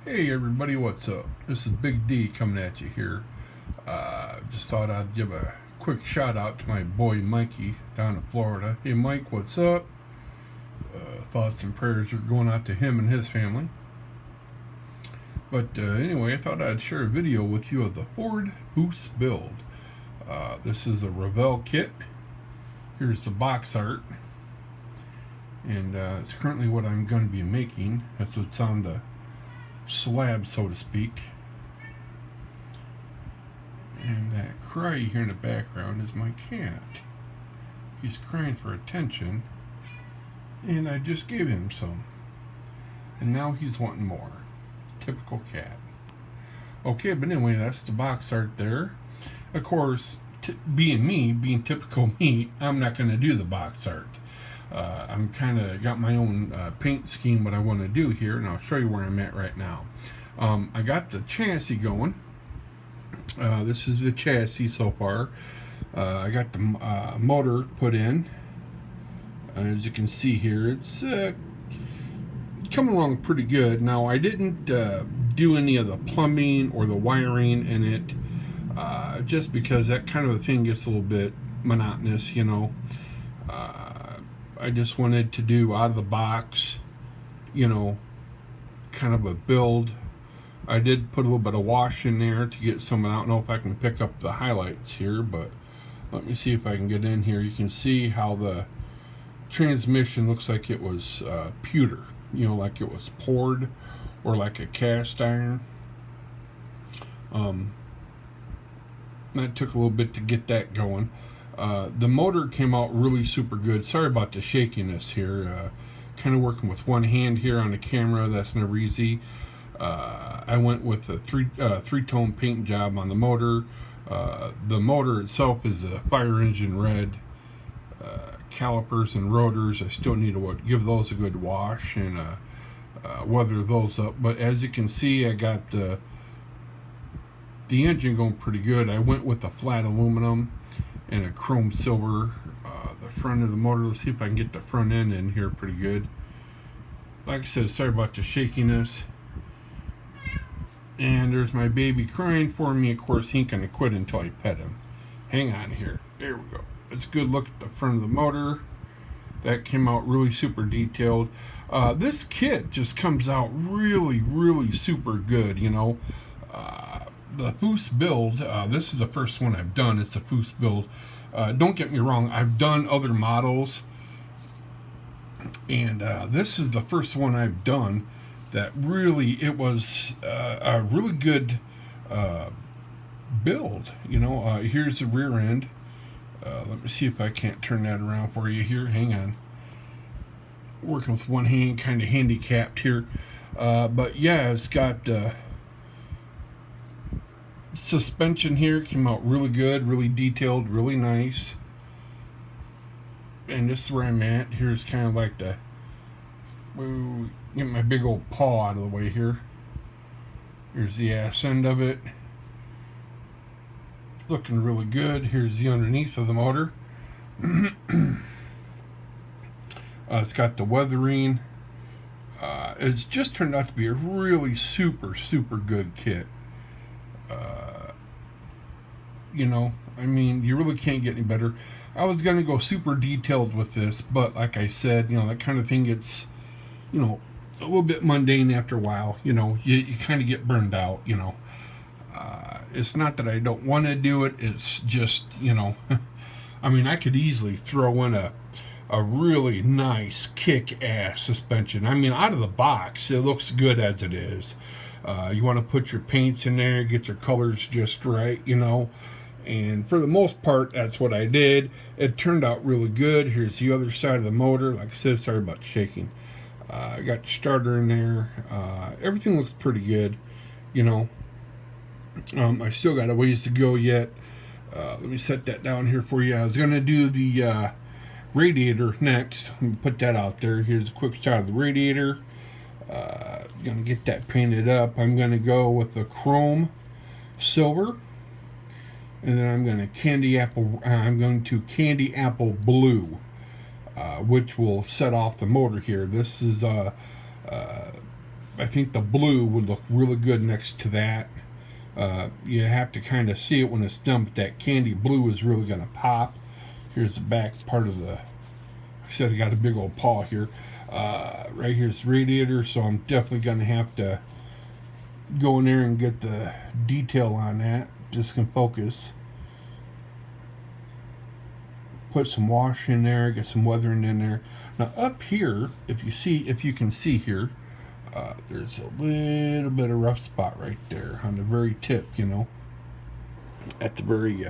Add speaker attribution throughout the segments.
Speaker 1: Hey everybody, what's up? This is Big D coming at you here. Just thought I'd give a quick shout out to my boy Mikey down in Florida. Hey Mike, what's up? Thoughts and prayers are going out to him and his family. But anyway, I thought I'd share a video with you of the Ford Foose build. This is a Revell kit. Here's the box art. And it's currently what I'm going to be making. That's what's on the slab, so to speak. And that cry you hear in the background is my cat. He's crying for attention, and I just gave him some, and now he's wanting more. Typical cat. Okay, but anyway, that's the box art there. Of course, being typical me, I'm not going to do the box art. I'm kind of got my own paint scheme what I want to do here, and I'll show you where I'm at right now. I got the chassis going. This is the chassis so far. I got the motor put in. As you can see here, it's coming along pretty good. Now, I didn't do any of the plumbing or the wiring in it, just because that kind of a thing gets a little bit monotonous, you know. I just wanted to do out of the box, you know, kind of a build. I did put a little bit of wash in there to get some. I don't know if I can pick up the highlights here, but let me see if I can get in here. You can see how the transmission looks like it was pewter, you know, like it was poured or like a cast iron. That took a little bit to get that going. The motor came out really super good. Sorry about the shakiness here. Kind of working with one hand here on the camera. That's never easy. I went with a three-tone paint job on the motor. The motor itself is a fire engine red. Calipers and rotors, I still need to give those a good wash and weather those up. But as you can see, I got the engine going pretty good. I went with a flat aluminum and a chrome silver. The front of the motor, let's see if I can get the front end in here pretty good. Like I said, sorry about the shakiness. And there's my baby crying for me. Of course, he ain't gonna quit until I pet him. Hang on here. There we go. It's a good look at the front of the motor. That came out really super detailed. This kit just comes out really super good, you know. The Foose build, this is the first one I've done. It's a Foose build. Don't get me wrong, I've done other models, and this is the first one I've done that really, it was a really good build. You know, here's the rear end. Let me see if I can't turn that around for you here. Hang on. Working with one hand, kind of handicapped here. But yeah, it's got suspension here. Came out really good, really detailed, really nice. And this is where I'm at. Here's kind of like the... Get my big old paw out of the way here. Here's the ass end of it. Looking really good. Here's the underneath of the motor. It's got the weathering. It's just turned out to be a really super good kit. You know, I mean, you really can't get any better. I was going to go super detailed with this, but like I said, you know, that kind of thing gets, you know, a little bit mundane after a while. You know, you kind of get burned out, you know. It's not that I don't want to do it. It's just, you know, I mean, I could easily throw in a really nice kick-ass suspension. I mean, out of the box, it looks good as it is. You want to put your paints in there, get your colors just right, you know. And for the most part, that's what I did. It turned out really good. Here's the other side of the motor. Like I said, sorry about shaking. I got the starter in there. Everything looks pretty good, you know. I still got a ways to go yet. Let me set that down here for you. I was going to do the radiator next. Let me put that out there. Here's a quick shot of the radiator. Going to get that painted up. I'm going to go with the chrome silver. And then I'm going to candy apple blue. Which will set off the motor here. This is I think the blue would look really good next to that. You have to kind of see it when it's done, but that candy blue is really going to pop. Here's the back part of the, like I said, I got a big old paw here. Right here's the radiator, so I'm definitely going to have to go in there and get the detail on that. Just can focus. Put some wash in there, get some weathering in there. Now up here, if you can see here, there's a little bit of rough spot right there on the very tip, you know. At the very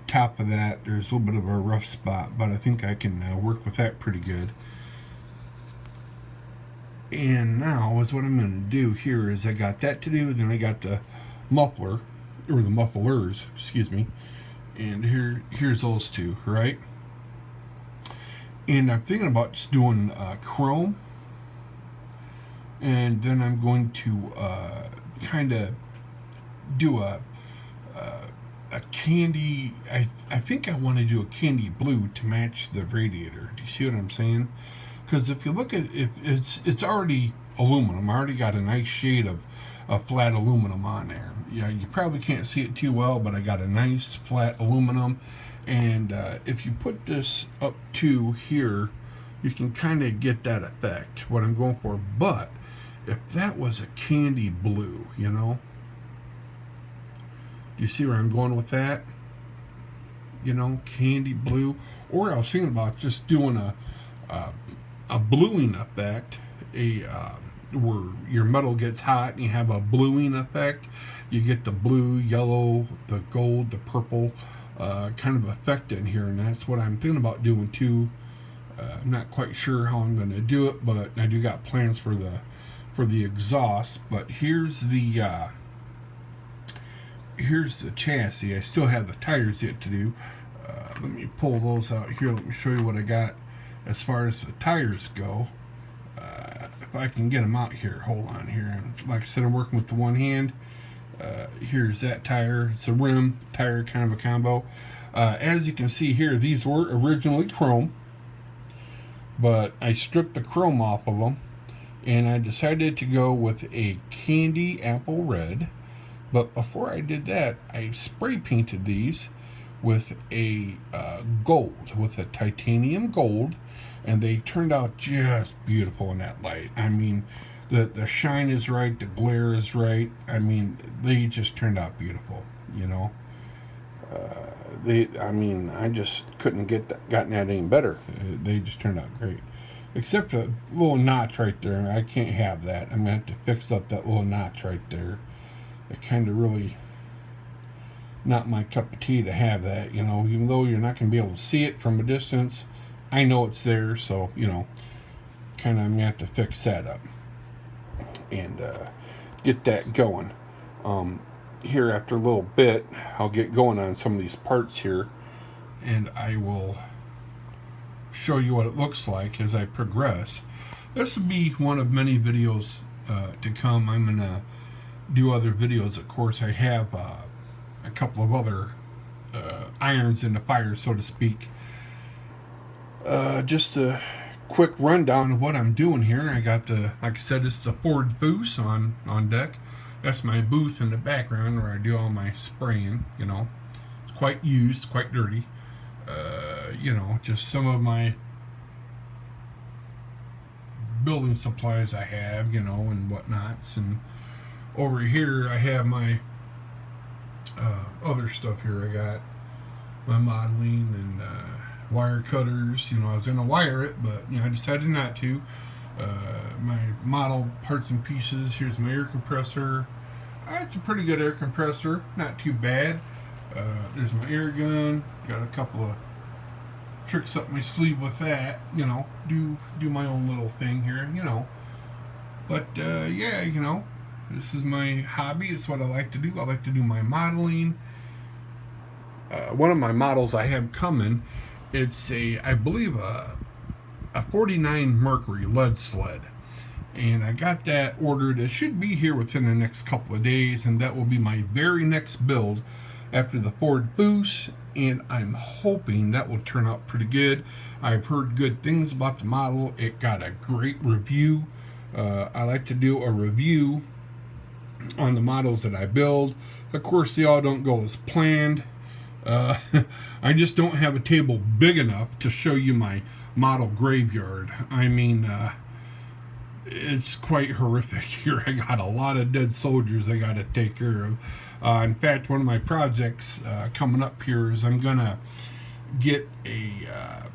Speaker 1: top of that, there's a little bit of a rough spot, but I think I can work with that pretty good. And now is what I'm going to do here is I got that to do, then I got the muffler, or the mufflers, excuse me. And here's those two, right? And I'm thinking about just doing chrome. And then I'm going to kind of do a candy. I think I want to do a candy blue to match the radiator. Do you see what I'm saying? Because if you look at it, it's already aluminum. I already got a nice shade of flat aluminum on there. Yeah, you probably can't see it too well, but I got a nice flat aluminum. And if you put this up to here, you can kind of get that effect, what I'm going for. But if that was a candy blue, you know, do you see where I'm going with that? You know, candy blue. Or I was thinking about just doing a bluing effect, where your metal gets hot and you have a bluing effect. You get the blue, yellow, the gold, the purple kind of effect in here, and that's what I'm thinking about doing too. I'm not quite sure how I'm going to do it, but I do got plans for the exhaust. But here's the chassis. I still have the tires yet to do. Let me pull those out here. Let me show you what I got as far as the tires go. If I can get them out here, hold on here. And like I said, I'm working with the one hand. Here's that tire. It's a rim tire, kind of a combo. As you can see here, these were originally chrome, but I stripped the chrome off of them, and I decided to go with a candy apple red. But before I did that, I spray painted these with a gold, with a titanium gold, and they turned out just beautiful in that light. I mean, the shine is right, the glare is right. I mean, they just turned out beautiful, you know. I just couldn't gotten that any better. They just turned out great. Except a little notch right there. I can't have that. I'm going to have to fix up that little notch right there. It kind of really not my cup of tea to have that, you know. Even though you're not going to be able to see it from a distance, I know it's there, so, you know, kind of I'm going to have to fix that up and get that going. Here after a little bit, I'll get going on some of these parts here, and I will show you what it looks like as I progress. This will be one of many videos to come. I'm going to do other videos. Of course, I have a couple of other irons in the fire, so to speak. Just a quick rundown of what I'm doing here. I got like I said, it's the Ford Foose on deck. That's my booth in the background where I do all my spraying, you know. It's quite used, quite dirty. You know, just some of my building supplies I have, you know, and whatnots. And over here I have my other stuff here. I got my modeling and wire cutters. You know, I was going to wire it, but, you know, I decided not to. My model parts and pieces. Here's my air compressor. It's a pretty good air compressor, not too bad. There's my air gun. Got a couple of tricks up my sleeve with that. You know, do my own little thing here. You know, but yeah, you know, this is my hobby. It's what I like to do. I like to do my modeling. One of my models I have coming. It's I believe a 49 Mercury lead sled, and I got that ordered. It should be here within the next couple of days, and that will be my very next build after the Ford Foose, and I'm hoping that will turn out pretty good. I've heard good things about the model. It got a great review I like to do a review on the models that I build. Of course, they all don't go as planned. Uh, I just don't have a table big enough to show you my model graveyard. I mean, it's quite horrific here. I got a lot of dead soldiers I got to take care of. In fact, one of my projects coming up here is I'm going to get a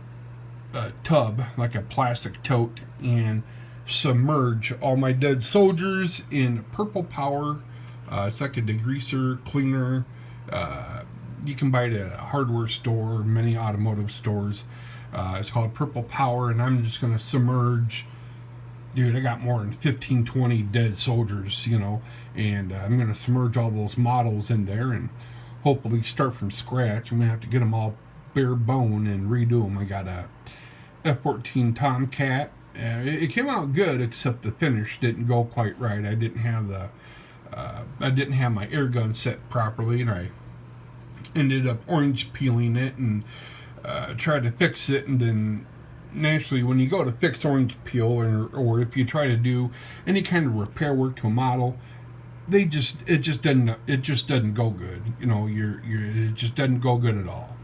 Speaker 1: tub, like a plastic tote, and submerge all my dead soldiers in purple power. It's like a degreaser cleaner. You can buy it at a hardware store, many automotive stores. It's called Purple Power, and I'm just going to submerge. Dude, I got more than 15, 20 dead soldiers, and I'm going to submerge all those models in there and hopefully start from scratch. I'm going to have to get them all bare bone and redo them. I got a F-14 Tomcat. It came out good, except the finish didn't go quite right. I didn't have my air gun set properly, and I ended up orange peeling it and tried to fix it, and then naturally when you go to fix orange peel or if you try to do any kind of repair work to a model, it just doesn't go good. It just doesn't go good at all.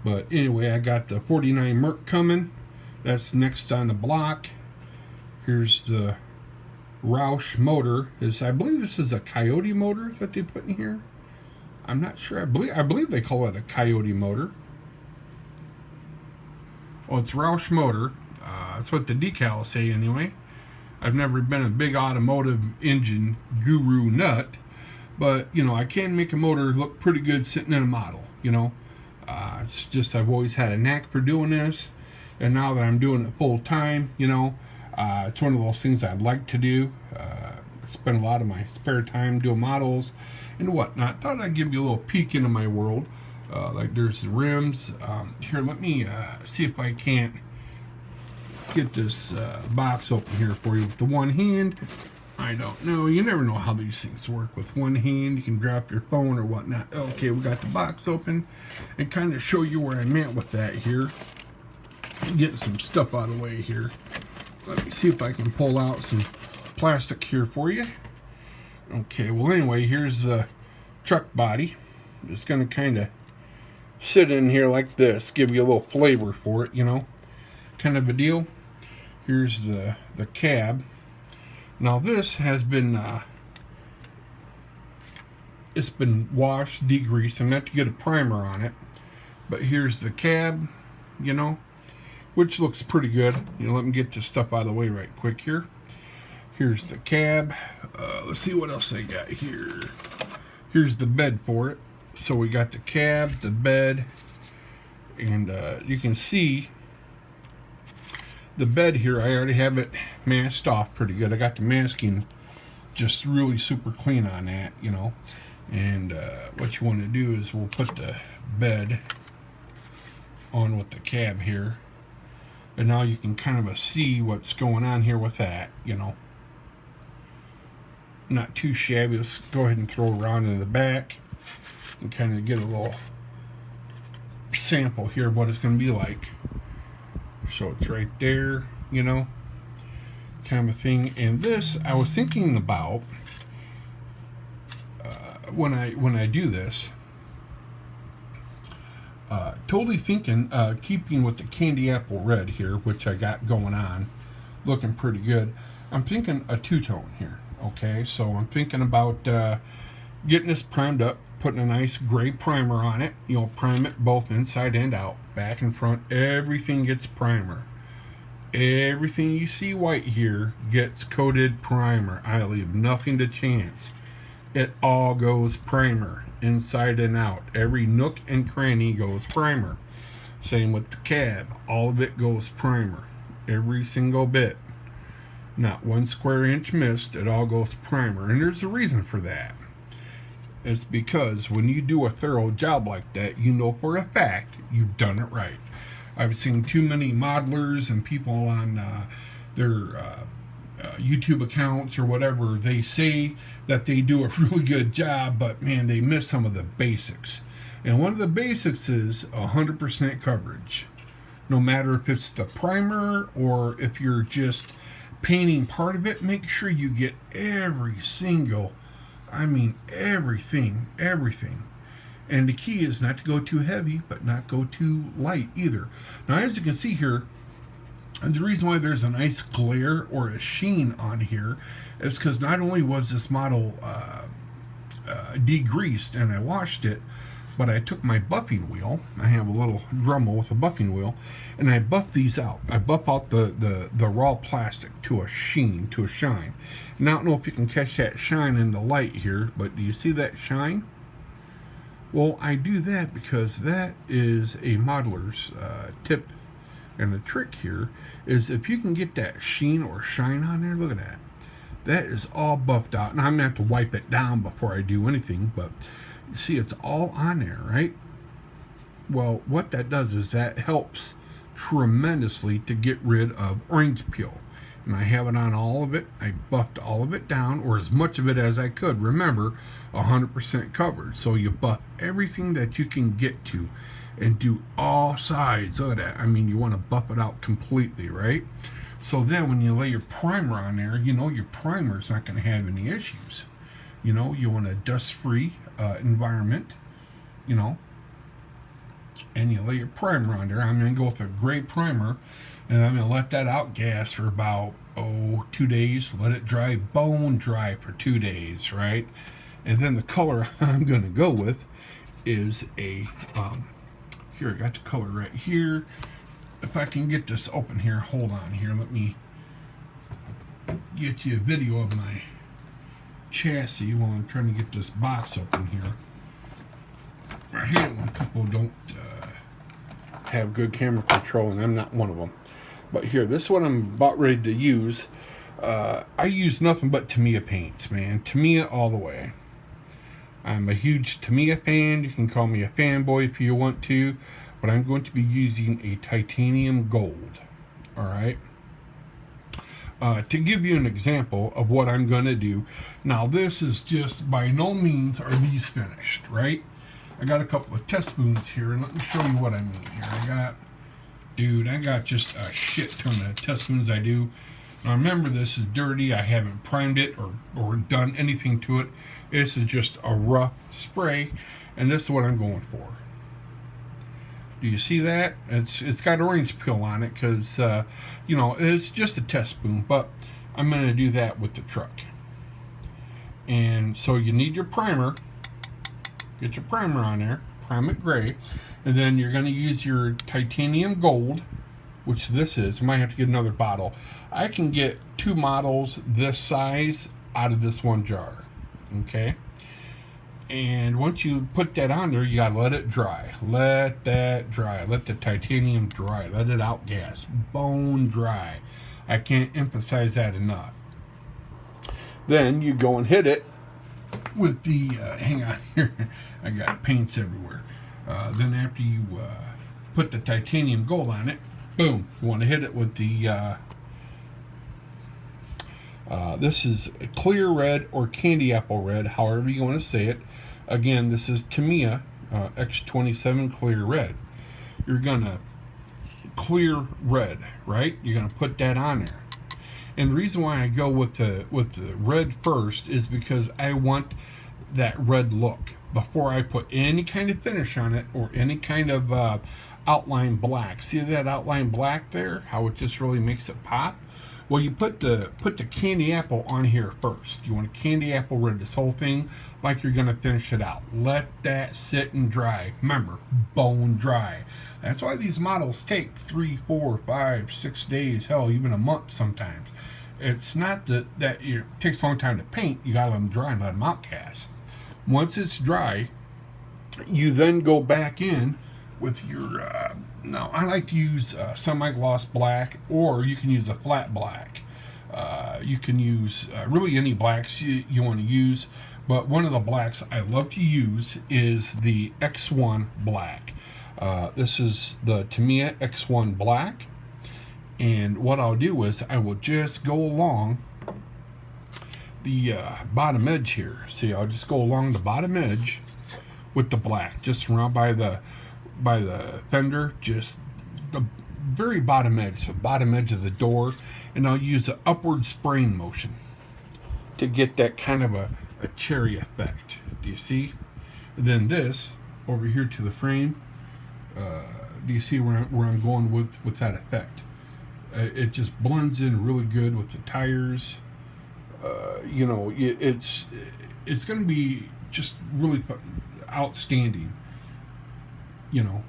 Speaker 1: But anyway, I got the 49 Merc coming. That's next on the block. Here's the Roush motor. I believe this is a Coyote motor that they put in here. I'm not sure. I believe they call it a Coyote motor. Well, it's Roush motor. That's what the decals say anyway. I've never been a big automotive engine guru nut, but I can make a motor look pretty good sitting in a model. It's just I've always had a knack for doing this, and now that I'm doing it full time, it's one of those things I'd like to do. Spend a lot of my spare time doing models and whatnot. Thought I'd give you a little peek into my world. Like there's the rims. Here, let me see if I can't get this box open here for you with the one hand. I don't know. You never know how these things work with one hand. You can drop your phone or whatnot. Okay, we got the box open, and kind of show you where I'm at with that here. Getting some stuff out of the way here. Let me see if I can pull out some plastic here for you. Okay, well anyway, here's the truck body. I'm just going to kind of sit in here like this, give you a little flavor for it, kind of a deal. Here's the cab. Now this has been it's been washed, degreased. I'm going to have to get a primer on it. But here's the cab, which looks pretty good. Let me get this stuff out of the way right quick here. Here's the cab. Let's see what else they got here. Here's the bed for it. So we got the cab, the bed, and you can see the bed here. I already have it masked off pretty good. I got the masking just really super clean on that, And what you want to do is we'll put the bed on with the cab here. And now you can kind of see what's going on here with that, Not too shabby. Let's go ahead and throw around in the back and kind of get a little sample here of what it's going to be like. So it's right there, kind of a thing. And this, I was thinking about when I do this, totally thinking, keeping with the candy apple red here, which I got going on, looking pretty good. I'm thinking a two-tone here. Okay, so I'm thinking about getting this primed up, putting a nice gray primer on it. Prime it both inside and out, back and front. Everything gets primer. Everything you see white here gets coated primer. I leave nothing to chance. It all goes primer, inside and out. Every nook and cranny goes primer. Same with the cab. All of it goes primer. Every single bit. Not one square inch missed. It all goes primer. And there's a reason for that. It's because when you do a thorough job like that, you know for a fact you've done it right. I've seen too many modelers and people on their YouTube accounts or whatever. They say that they do a really good job, but man, they miss some of the basics. And one of the basics is 100% coverage. No matter if it's the primer or if you're just painting part of it, make sure you get every single, I mean everything. And the key is not to go too heavy, but not go too light either. Now, as you can see here, and the reason why there's a nice glare or a sheen on here is because not only was this model degreased and I washed it, but I took my buffing wheel. I have a little Dremel with a buffing wheel, and I buff these out. I buff out the raw plastic to a sheen, to a shine. And I don't know if you can catch that shine in the light here, but do you see that shine? Well, I do that because that is a modeler's tip. And the trick here is if you can get that sheen or shine on there, look at that. That is all buffed out. Now I'm going to have to wipe it down before I do anything, but you see it's all on there, right? Well, what that does is that helps tremendously to get rid of orange peel. And I have it on all of it. I buffed all of it down, or as much of it as I could. Remember, 100% covered. So you buff everything that you can get to and do all sides. Look at that. I mean, you want to buff it out completely, right? So then when you lay your primer on there, you know your primer's not going to have any issues. You know, you want a dust-free environment, you know, and you lay your primer on there. I'm going to go with a gray primer, and I'm going to let that outgas for about, 2 days. Let it dry, bone dry for 2 days, right? And then the color I'm going to go with is a, here, I got the color right here. If I can get this open here, hold on here. Let me get you a video of my chassis while I'm trying to get this box open here. I hate it when people don't have good camera control, and I'm not one of them. But here, this is what I'm about ready to use. I use nothing but Tamiya paints, man. Tamiya all the way. I'm a huge Tamiya fan. You can call me a fanboy if you want to, but I'm going to be using a titanium gold. All right. To give you an example of what I'm going to do. Now, this is just, by no means are these finished, right? I got a couple of test spoons here, and let me show you what I mean here. I got just a shit ton of test spoons I do. Now, remember, this is dirty. I haven't primed it or done anything to it. This is just a rough spray, and this is what I'm going for. Do you see that? It's got orange peel on it because, you know, it's just a test spoon, but I'm going to do that with the truck. And so you need your primer. Get your primer on there. Prime it gray. And then you're going to use your titanium gold, which this is. You might have to get another bottle. I can get 2 models this size out of this one jar. Okay? And once you put that on there, you gotta let it dry. Let that dry. Let the titanium dry. Let it outgas. Bone dry. I can't emphasize that enough. Then you go and hit it with the, hang on here, I got paints everywhere. Then after you put the titanium gold on it, boom, you want to hit it with the, this is clear red or candy apple red, however you want to say it. Again, this is Tamiya X27 clear red. You're gonna clear red, right? You're gonna put that on there. And the reason why I go with the red first is because I want that red look before I put any kind of finish on it or any kind of outline black. See that outline black there? How it just really makes it pop? Well, you put the candy apple on here first. You want a candy apple red, this whole thing, like you're going to finish it out. Let that sit and dry. Remember, bone dry. That's why these models take 3, 4, 5, 6 days, hell, even a month sometimes. It's not that it takes a long time to paint. You got to let them dry and let them outcast. Once it's dry, you then go back in with your, now I like to use semi-gloss black, or you can use a flat black. You can use really any blacks you want to use, but one of the blacks I love to use is the X1 black. This is the Tamiya X1 black, and what I'll do is I will just go along the bottom edge here. See, I'll just go along the bottom edge with the black, just around by the fender, just the very bottom edge, the bottom edge of the door, and I'll use an upward spraying motion to get that kind of a cherry effect. Do you see? And then this over here to the frame. Do you see where I'm going with that effect? It just blends in really good with the tires. You know, it's going to be just really outstanding. You know.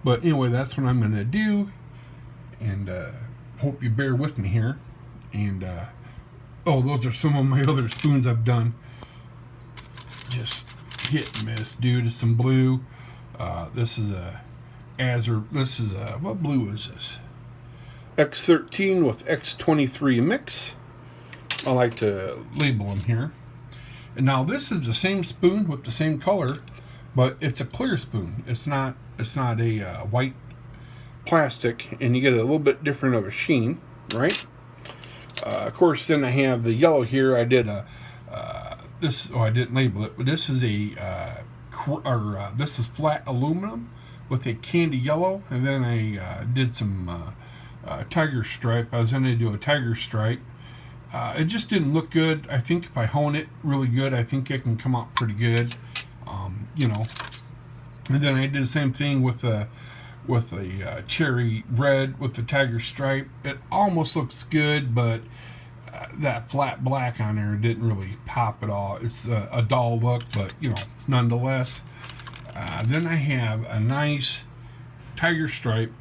Speaker 1: But anyway, that's what I'm going to do, and hope you bear with me here. And oh, those are some of my other spoons I've done. Just hit and miss due to some blue. This is a This is a, what blue is this? X13 with X23 mix. I like to label them here. And now this is the same spoon with the same color, but it's a clear spoon. It's not a white plastic, and you get a little bit different of a sheen, right? Of course, then I have the yellow here. I did this. Oh, I didn't label it, but this is this is flat aluminum with a candy yellow, and then I did some tiger stripe. I was going to do a tiger stripe. It just didn't look good. I think if I hone it really good, I think it can come out pretty good. You know. And then I did the same thing with the cherry red with the tiger stripe. It almost looks good, but that flat black on there didn't really pop at all. It's a dull look, but you know, nonetheless. Then I have a nice tiger stripe